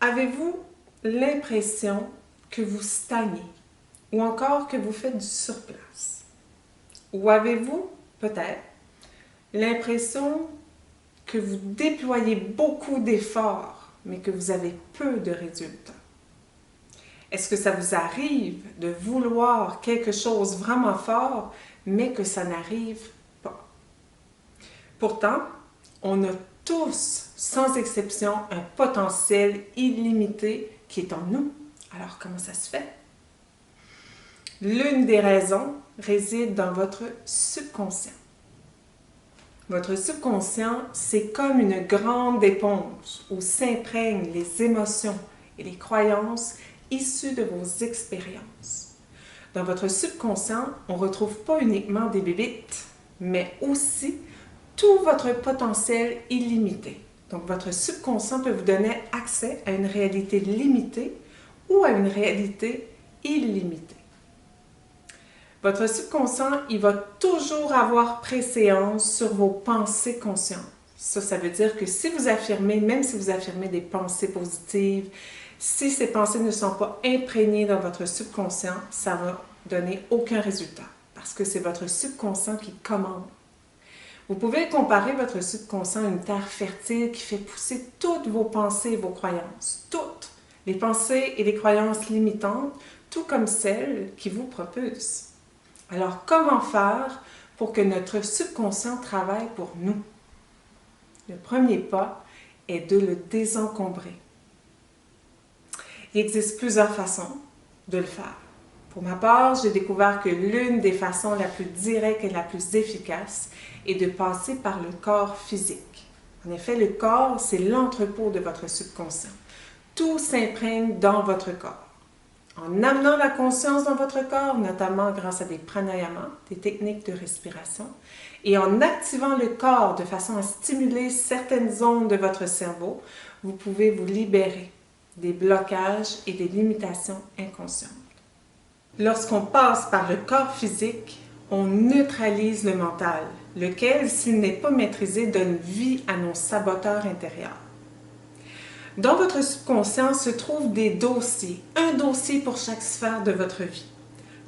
Avez-vous l'impression que vous stagnez ou encore que vous faites du surplace? Ou avez-vous peut-être l'impression que vous déployez beaucoup d'efforts mais que vous avez peu de résultats? Est-ce que ça vous arrive de vouloir quelque chose vraiment fort mais que ça n'arrive pas? Pourtant, on a tous, sans exception, un potentiel illimité qui est en nous. Alors, comment ça se fait? L'une des raisons réside dans votre subconscient. Votre subconscient, c'est comme une grande éponge où s'imprègnent les émotions et les croyances issues de vos expériences. Dans votre subconscient, on ne retrouve pas uniquement des bébites, mais aussi tout votre potentiel illimité. Donc, votre subconscient peut vous donner accès à une réalité limitée ou à une réalité illimitée. Votre subconscient, il va toujours avoir préséance sur vos pensées conscientes. Ça veut dire que si vous affirmez, même si vous affirmez des pensées positives, si ces pensées ne sont pas imprégnées dans votre subconscient, ça ne va donner aucun résultat parce que c'est votre subconscient qui commande. Vous pouvez comparer votre subconscient à une terre fertile qui fait pousser toutes vos pensées et vos croyances. Toutes les pensées et les croyances limitantes, tout comme celles qui vous propulsent. Alors, comment faire pour que notre subconscient travaille pour nous? Le premier pas est de le désencombrer. Il existe plusieurs façons de le faire. Pour ma part, j'ai découvert que l'une des façons la plus directe et la plus efficace est de passer par le corps physique. En effet, le corps, c'est l'entrepôt de votre subconscient. Tout s'imprègne dans votre corps. En amenant la conscience dans votre corps, notamment grâce à des pranayamas, des techniques de respiration, et en activant le corps de façon à stimuler certaines zones de votre cerveau, vous pouvez vous libérer des blocages et des limitations inconscientes. Lorsqu'on passe par le corps physique, on neutralise le mental, lequel, s'il n'est pas maîtrisé, donne vie à nos saboteurs intérieurs. Dans votre subconscient se trouvent des dossiers, un dossier pour chaque sphère de votre vie.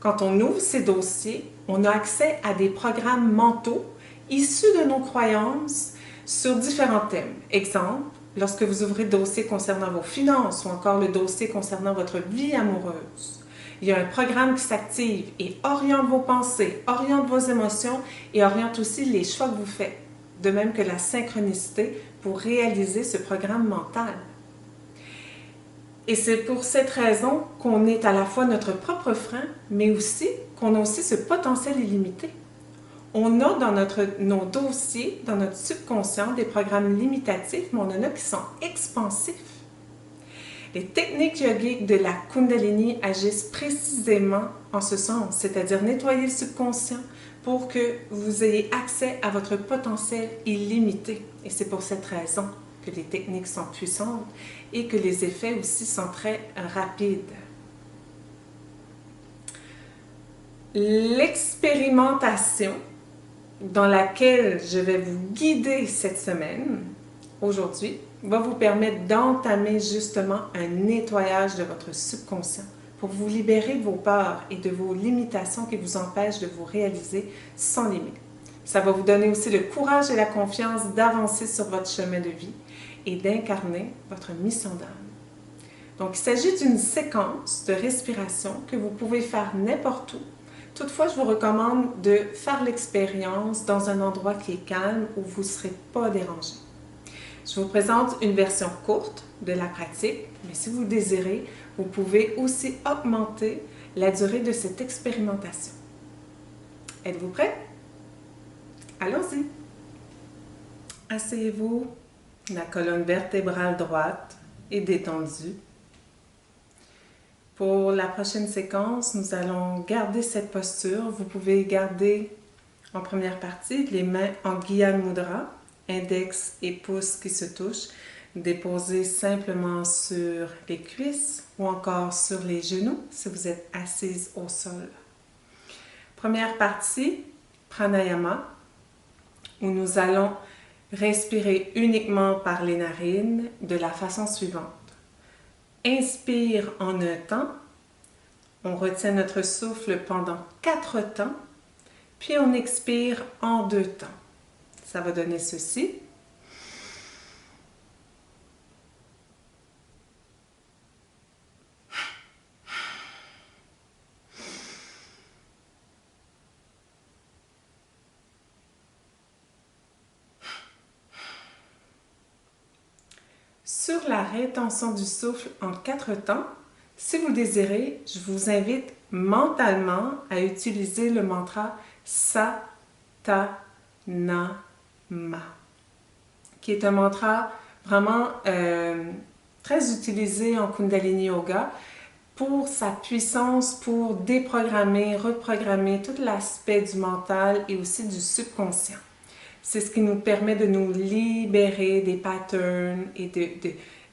Quand on ouvre ces dossiers, on a accès à des programmes mentaux issus de nos croyances sur différents thèmes. Exemple, lorsque vous ouvrez le dossier concernant vos finances ou encore le dossier concernant votre vie amoureuse. Il y a un programme qui s'active et oriente vos pensées, oriente vos émotions et oriente aussi les choix que vous faites, de même que la synchronicité pour réaliser ce programme mental. Et c'est pour cette raison qu'on est à la fois notre propre frein, mais aussi qu'on a aussi ce potentiel illimité. On a dans nos dossiers, dans notre subconscient, des programmes limitatifs, mais on en a qui sont expansifs. Les techniques yogiques de la Kundalini agissent précisément en ce sens, c'est-à-dire nettoyer le subconscient pour que vous ayez accès à votre potentiel illimité. Et c'est pour cette raison que les techniques sont puissantes et que les effets aussi sont très rapides. L'expérimentation dans laquelle je vais vous guider cette semaine, aujourd'hui, va vous permettre d'entamer justement un nettoyage de votre subconscient pour vous libérer de vos peurs et de vos limitations qui vous empêchent de vous réaliser sans limite. Ça va vous donner aussi le courage et la confiance d'avancer sur votre chemin de vie et d'incarner votre mission d'âme. Donc, il s'agit d'une séquence de respiration que vous pouvez faire n'importe où. Toutefois, je vous recommande de faire l'expérience dans un endroit qui est calme où vous ne serez pas dérangé. Je vous présente une version courte de la pratique, mais si vous désirez, vous pouvez aussi augmenter la durée de cette expérimentation. Êtes-vous prêts? Allons-y! Asseyez-vous, la colonne vertébrale droite est détendue. Pour la prochaine séquence, nous allons garder cette posture. Vous pouvez garder en première partie les mains en Gyan Mudra, index et pouce qui se touchent, déposez simplement sur les cuisses ou encore sur les genoux si vous êtes assise au sol. Première partie, pranayama, où nous allons respirer uniquement par les narines de la façon suivante. inspire en un temps, on retient notre souffle pendant 4 temps, puis on expire en 2 temps. Ça va donner ceci. Sur la rétention du souffle en 4 temps, si vous désirez, je vous invite mentalement à utiliser le mantra Sa, Ta, Na, Ma, qui est un mantra vraiment très utilisé en Kundalini Yoga pour sa puissance, pour déprogrammer, reprogrammer tout l'aspect du mental et aussi du subconscient. C'est ce qui nous permet de nous libérer des patterns et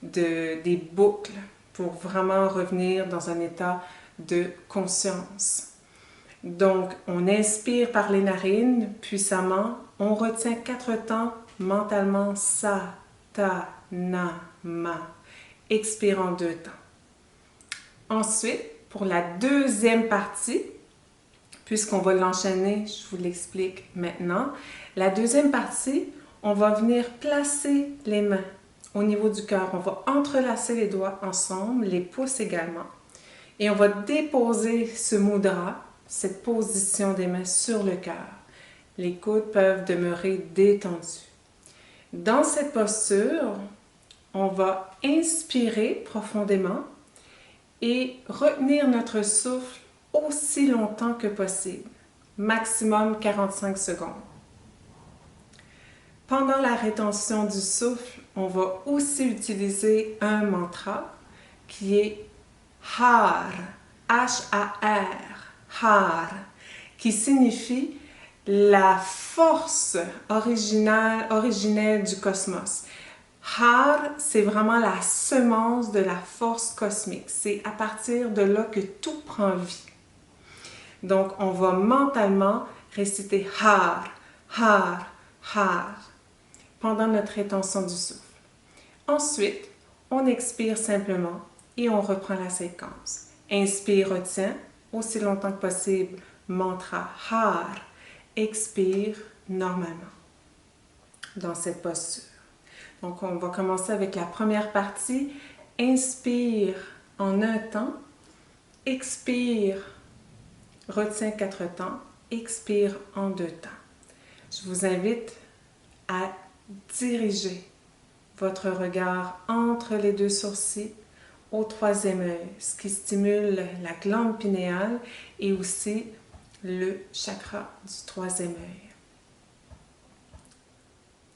des boucles pour vraiment revenir dans un état de conscience. Donc, on inspire par les narines puissamment, on retient 4 temps mentalement Sa, Ta, Na, Ma, expire en 2 temps. Ensuite, pour la deuxième partie, puisqu'on va l'enchaîner, je vous l'explique maintenant. La deuxième partie, on va venir placer les mains au niveau du cœur. On va entrelacer les doigts ensemble, les pouces également. Et on va déposer ce mudra, cette position des mains sur le cœur. Les coudes peuvent demeurer détendus. Dans cette posture, on va inspirer profondément et retenir notre souffle aussi longtemps que possible, maximum 45 secondes. Pendant la rétention du souffle, on va aussi utiliser un mantra qui est Har, H-A-R, Har, qui signifie la force originelle du cosmos. Har, c'est vraiment la semence de la force cosmique. C'est à partir de là que tout prend vie. Donc, on va mentalement réciter Har, Har, Har pendant notre rétention du souffle. Ensuite, on expire simplement et on reprend la séquence. Inspire, retient aussi longtemps que possible, mantra Har. Expire normalement dans cette posture. Donc, on va commencer avec la première partie. Inspire en un temps, expire, retient 4 temps, expire en 2 temps. Je vous invite à diriger votre regard entre les 2 sourcils au 3e œil, ce qui stimule la glande pinéale et aussi le chakra du 3e œil.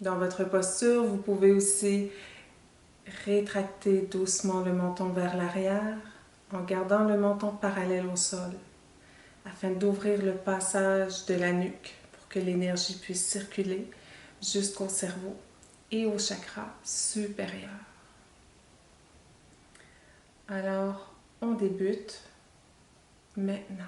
Dans votre posture, vous pouvez aussi rétracter doucement le menton vers l'arrière en gardant le menton parallèle au sol afin d'ouvrir le passage de la nuque pour que l'énergie puisse circuler jusqu'au cerveau et au chakra supérieur. Alors, on débute maintenant.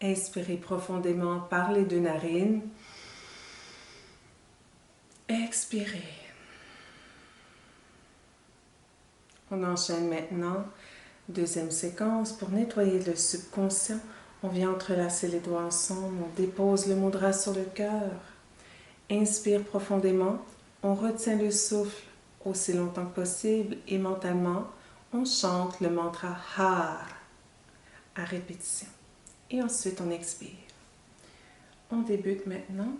Inspirez profondément par les deux narines. Expirez. On enchaîne maintenant. Deuxième séquence pour nettoyer le subconscient. On vient entrelacer les doigts ensemble. On dépose le mudra sur le cœur. Inspire profondément. On retient le souffle aussi longtemps que possible et mentalement, on chante le mantra Har à répétition. Et ensuite, on expire. On débute maintenant.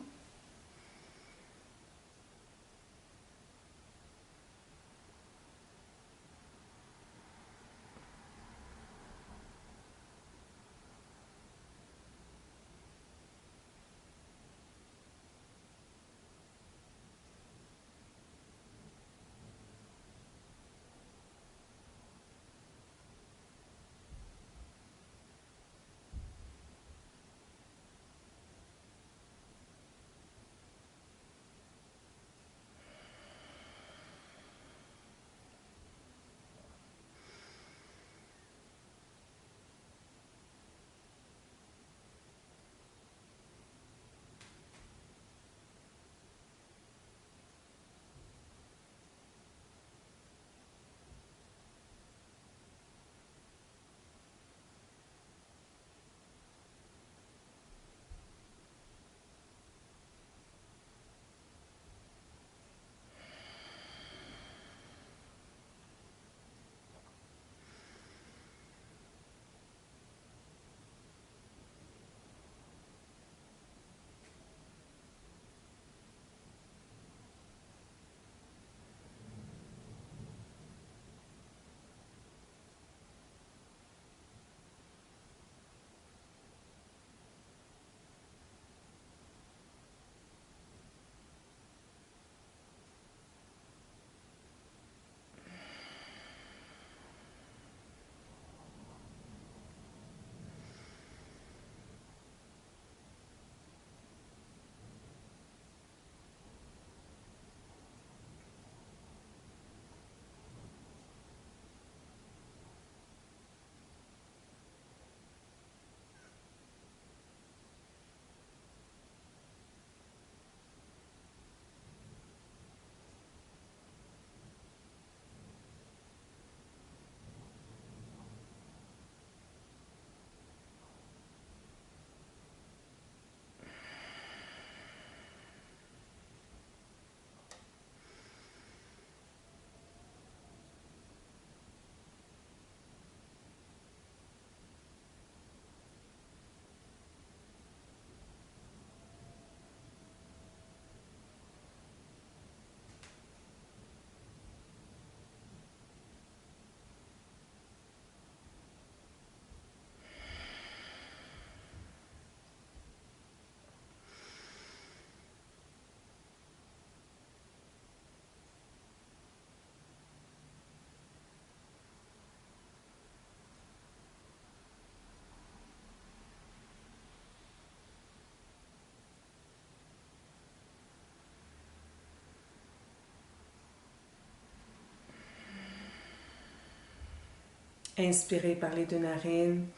Inspirez par les deux narines.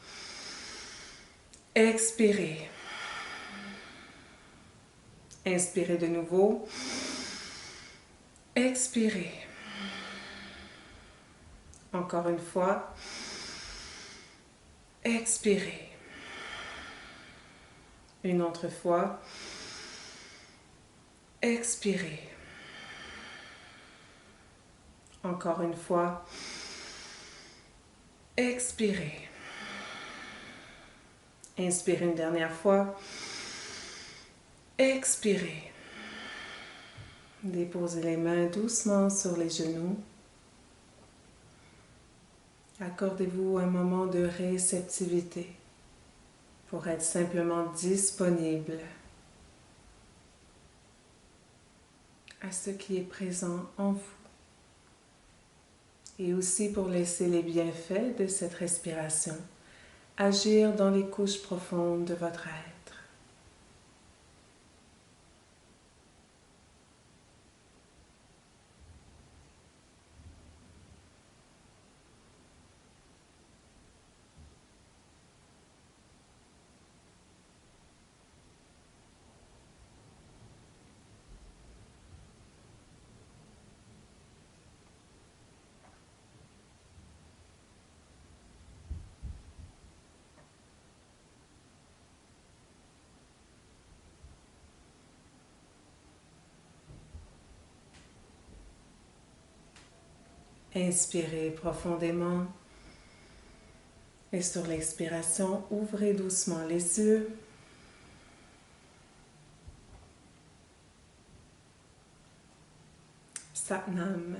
Expirez. Inspirez de nouveau. Expirez. Encore une fois. Expirez. Une autre fois. Expirez. Encore une fois. Expirez. Inspirez une dernière fois. Expirez. Déposez les mains doucement sur les genoux. Accordez-vous un moment de réceptivité pour être simplement disponible à ce qui est présent en vous et aussi pour laisser les bienfaits de cette respiration agir dans les couches profondes de votre être. Inspirez profondément. Et sur l'expiration, ouvrez doucement les yeux. Sat Nam.